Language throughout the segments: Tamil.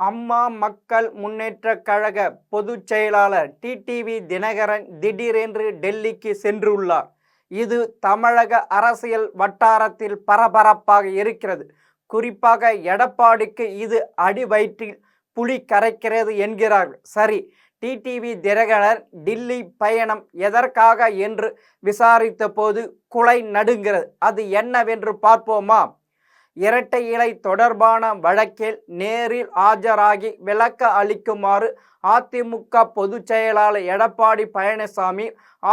அம்மா மக்கள் முன்னேற்றக் கழக பொதுச் செயலாளர் டிடிவி தினகரன் திடீரென்று டெல்லிக்கு சென்றுள்ளார். இது தமிழக அரசியல் வட்டாரத்தில் பரபரப்பாக இருக்கிறது. குறிப்பாக எடப்பாடிக்கு இது அடிவயிற்றில் புலி கரைக்கிறது என்கிறார்கள். சரி, டிடிவி தினகரன் டில்லி பயணம் எதற்காக என்று விசாரித்த போது குலை நடுங்கிறது. அது என்னவென்று பார்ப்போமா? இரட்டை இலை தொடர்பான வழக்கில் நேரில் ஆஜராகி விளக்க அளிக்குமாறு அதிமுக பொதுச் செயலாளர் எடப்பாடி பழனிசாமி,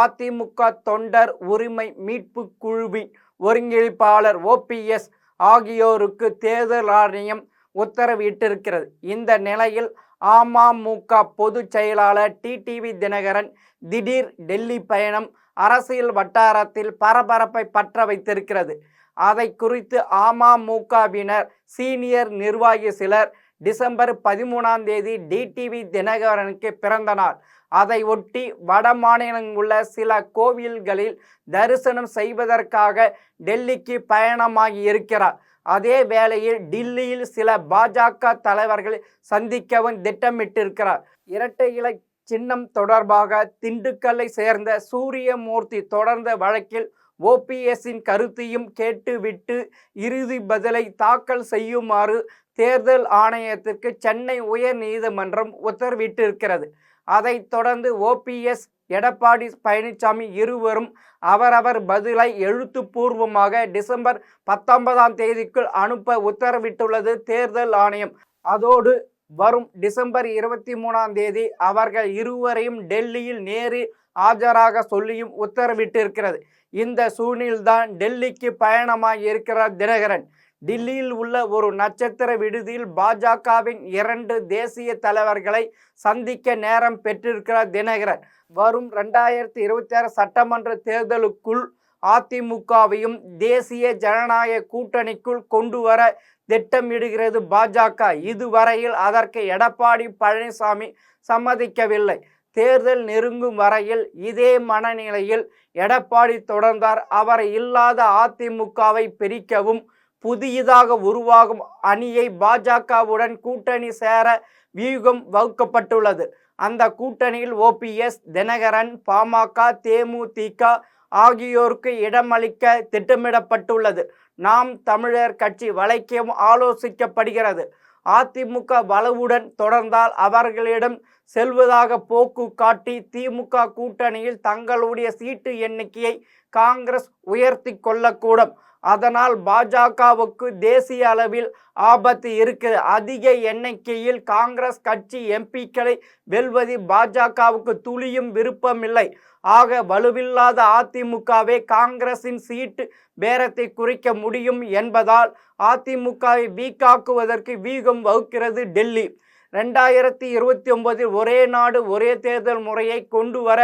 அதிமுக தொண்டர் உரிமை மீட்பு குழுவின் ஒருங்கிணைப்பாளர் OPS ஆகியோருக்கு தேர்தல் ஆணையம் உத்தரவிட்டிருக்கிறது. இந்த நிலையில் அமமுக பொதுச் செயலாளர் டிடிவி தினகரன் திடீர் டெல்லி பயணம் அரசியல் வட்டாரத்தில் பரபரப்பை பற்ற வைத்திருக்கிறது. அதை குறித்து அமமுகவினர் சீனியர் நிர்வாகி சிலர் டிசம்பர் 13ஆம் தேதி டிடிவி தினகரனுக்கு பிறந்த நாள். அதை ஒட்டி வட மாநிலங்களில் உள்ள சில கோவில்களில் தரிசனம் செய்வதற்காக டெல்லிக்கு பயணமாகி இருக்கிறார். அதே வேளையில் டில்லியில் சில பாஜக தலைவர்களை சந்திக்கவும் திட்டமிட்டிருக்கிறார். இரட்டை இலை சின்னம் தொடர்பாக திண்டுக்கல்லை சேர்ந்த சூரியமூர்த்தி தொடர்ந்த வழக்கில் OPSன் கருத்தையும் கேட்டுவிட்டு இறுதி பதிலை தாக்கல் செய்யுமாறு தேர்தல் ஆணையத்திற்கு சென்னை உயர் நீதிமன்றம் உத்தரவிட்டிருக்கிறது. அதைத் தொடர்ந்து OPS, எடப்பாடி பழனிசாமி இருவரும் அவரவர் பதிலை எழுத்துப்பூர்வமாக டிசம்பர் 19ஆம் தேதிக்குள் அனுப்ப உத்தரவிட்டுள்ளது தேர்தல் ஆணையம். அதோடு வரும் டிசம்பர் 23ஆம் தேதி அவர்கள் இருவரையும் டெல்லியில் நேரில் ஆஜராக சொல்லியும் உத்தரவிட்டிருக்கிறது. இந்த சூழ்நிலையில்தான் டெல்லிக்கு பயணமாக இருக்கிறார் தினகரன். டில்லியில் உள்ள ஒரு நட்சத்திர விடுதியில் பாஜகவின் 2 தேசிய தலைவர்களை சந்திக்க நேரம் பெற்றிருக்கிறார் தினகரன். வரும் 2026 சட்டமன்ற தேர்தலுக்குள் அதிமுகவையும் தேசிய ஜனநாயக கூட்டணிக்குள் கொண்டு வர திட்டமிடுகிறது பாஜக. இதுவரையில் அதற்கு எடப்பாடி பழனிசாமி சம்மதிக்கவில்லை. தேர்தல் நெருங்கும் வரையில் இதே மனநிலையில் எடப்பாடி தொடர்ந்தார். அவர் இல்லாத அதிமுகவை பிரிக்கவும் புதியதாக உருவாகும் அணியை பாஜகவுடன் கூட்டணி சேர வியூகம் வகுக்கப்பட்டுள்ளது. அந்த கூட்டணியில் OPS, தினகரன், பாமக, தேமுதிக ஆகியோருக்கு இடமளிக்க திட்டமிடப்பட்டுள்ளது. நாம் தமிழர் கட்சி வளைக்கவும் ஆலோசிக்கப்படுகிறது. அதிமுக வலுவுடன் தொடர்ந்தால் அவர்களிடம் செல்வதாக போக்கு காட்டி திமுக கூட்டணியில் தங்களுடைய சீட்டு எண்ணிக்கையை காங்கிரஸ் உயர்த்தி கொள்ளக்கூடும். அதனால் பாஜகவுக்கு தேசிய அளவில் ஆபத்து இருக்குது. அதிக எண்ணிக்கையில் காங்கிரஸ் கட்சி MPக்களை வெல்வதில் பாஜகவுக்கு துளியும் விருப்பமில்லை. ஆக வலுவில்லாத அதிமுகவே காங்கிரசின் சீட்டு பேரத்தை குறைக்க முடியும் என்பதால் அதிமுகவை வீக்காக்குவதற்கு வீகம் வகுக்கிறது டெல்லி. 2029 ஒரே நாடு ஒரே தேர்தல் முறையை கொண்டு வர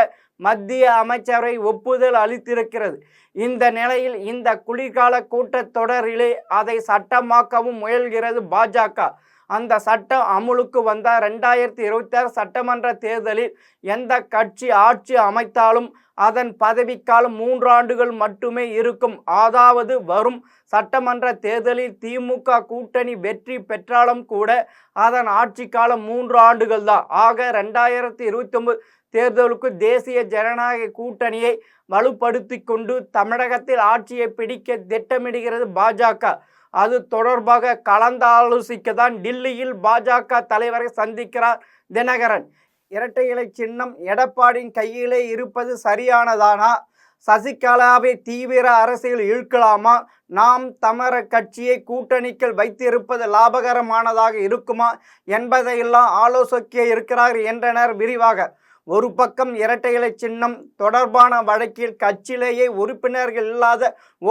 மத்திய அமைச்சரவை ஒப்புதல் அளித்திருக்கிறது. இந்த நிலையில் இந்த குளிர்கால கூட்டத்தொடரிலே அதை சட்டமாக்கவும் முயல்கிறது பாஜக. அந்த சட்டம் அமுலுக்கு வந்தால் 2026 சட்டமன்ற தேர்தலில் எந்த கட்சி ஆட்சி அமைத்தாலும் அதன் பதவிக்காலம் 3 ஆண்டுகள் மட்டுமே இருக்கும். அதாவது வரும் சட்டமன்ற தேர்தலில் திமுக கூட்டணி வெற்றி பெற்றாலும் கூட அதன் ஆட்சி காலம் 3 ஆண்டுகள் தான். ஆக 2029 தேர்தலுக்கு தேசிய ஜனநாயக கூட்டணியை வலுப்படுத்தி கொண்டு தமிழகத்தில் ஆட்சியை பிடிக்க திட்டமிடுகிறது பாஜக. அது தொடர்பாக கலந்தாலோசிக்கத்தான் டில்லியில் பாஜக தலைவரை சந்திக்கிறார் தினகரன். இரட்டை இலை சின்னம் எடப்பாடியின் கையிலே இருப்பது சரியானதானா? சசிகலாவை தீவிர அரசியல் இழுக்கலாமா? நாம் தமிழர் கட்சியை கூட்டணிக்குள் வைத்திருப்பது லாபகரமானதாக இருக்குமா என்பதையெல்லாம் ஆலோசிக்க இருக்கிறார் என்றனர் விரிவாக. ஒரு பக்கம் இரட்டை இலை சின்னம் தொடர்பான வழக்கில் கட்சியிலேயே உறுப்பினர்கள் இல்லாத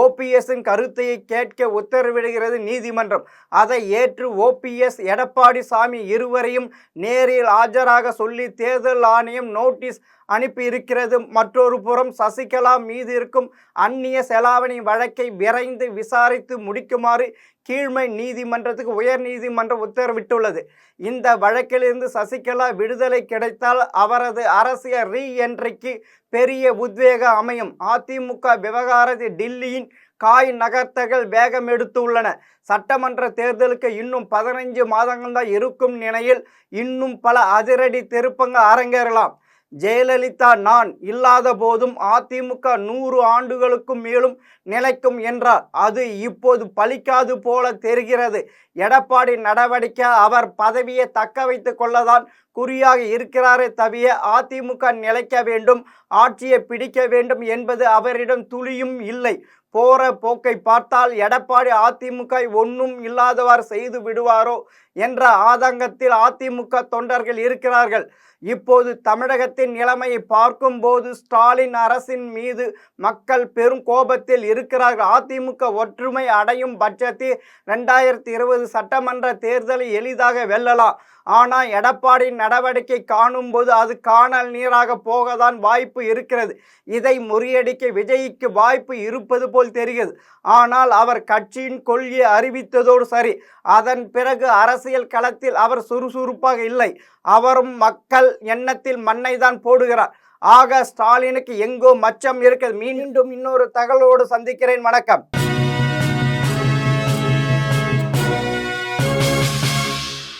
OPSன் கருத்தையை கேட்க உத்தரவிடுகிறது நீதிமன்றம். அதை ஏற்று OPS, எடப்பாடி சாமி இருவரையும் நேரில் ஆஜராக சொல்லி தேர்தல் ஆணையம் நோட்டீஸ் அனுப்பியிருக்கிறது. மற்றொரு புறம் சசிகலா மீது இருக்கும் அந்நிய செலாவணி வழக்கை விரைந்து விசாரித்து முடிக்குமாறு கீழ்மை நீதிமன்றத்துக்கு உயர் நீதிமன்றம் உத்தரவிட்டுள்ளது. இந்த வழக்கிலிருந்து சசிகலா விடுதலை கிடைத்தால் அவரது அரசியல் ரீஎன்ட்ரிக்கு பெரிய உத்வேகம் அமையும். அதிமுக விவகாரத்தில் டில்லியின் காய் நகர்த்தகள் வேகம் எடுத்து உள்ளன. சட்டமன்ற தேர்தலுக்கு இன்னும் 15 மாதங்கள் தான் இருக்கும் நிலையில் இன்னும் பல அதிரடி திருப்பங்கள் அரங்கேறலாம். ஜெயலலிதா நான் இல்லாத போதும் அதிமுக 100 ஆண்டுகளுக்கும் மேலும் நிலைக்கும் என்றார். அது இப்போது பலிக்காது போல தெரிகிறது. எடப்பாடி நடவடிக்கை அவர் பதவியை தக்க வைத்துக் கொள்ளதான் குறியாக இருக்கிறாரே தவிர அதிமுக நிலைக்க வேண்டும், ஆட்சியை பிடிக்க வேண்டும் என்பது அவரிடம் துளியும் இல்லை. போற போக்கை பார்த்தால் எடப்பாடி அதிமுக ஒன்றும் இல்லாதவாறு செய்து விடுவாரோ என்ற ஆதங்கத்தில் அதிமுக தொண்டர்கள் இருக்கிறார்கள். இப்போது தமிழகத்தின் நிலைமையை பார்க்கும்போது ஸ்டாலின் அரசின் மீது மக்கள் பெரும் கோபத்தில் இருக்கிறார்கள். அதிமுக ஒற்றுமை அடையும் பட்சத்தில் 2020 சட்டமன்ற தேர்தலை எளிதாக வெல்லலாம். ஆனால் எடப்பாடி நடவடிக்கை காணும்போது அது காணல் நீராக போகத்தான் வாய்ப்பு இருக்கிறது. இதை முறியடிக்க விஜய்க்கு வாய்ப்பு இருப்பது போல் தெரிகிறது. ஆனால் அவர் கட்சியின் கொள்கையை அறிவித்ததோடு சரி, அதன் பிறகு அரசியல் களத்தில் அவர் சுறுசுறுப்பாக இல்லை. அவரும் மக்கள் எண்ணத்தில் மண்ணை தான் போடுகிறார். ஆக ஸ்டாலினுக்கு எங்கோ மச்சம் இருக்கிறது. மீண்டும் இன்னொரு தகவலோடு சந்திக்கிறேன். வணக்கம்.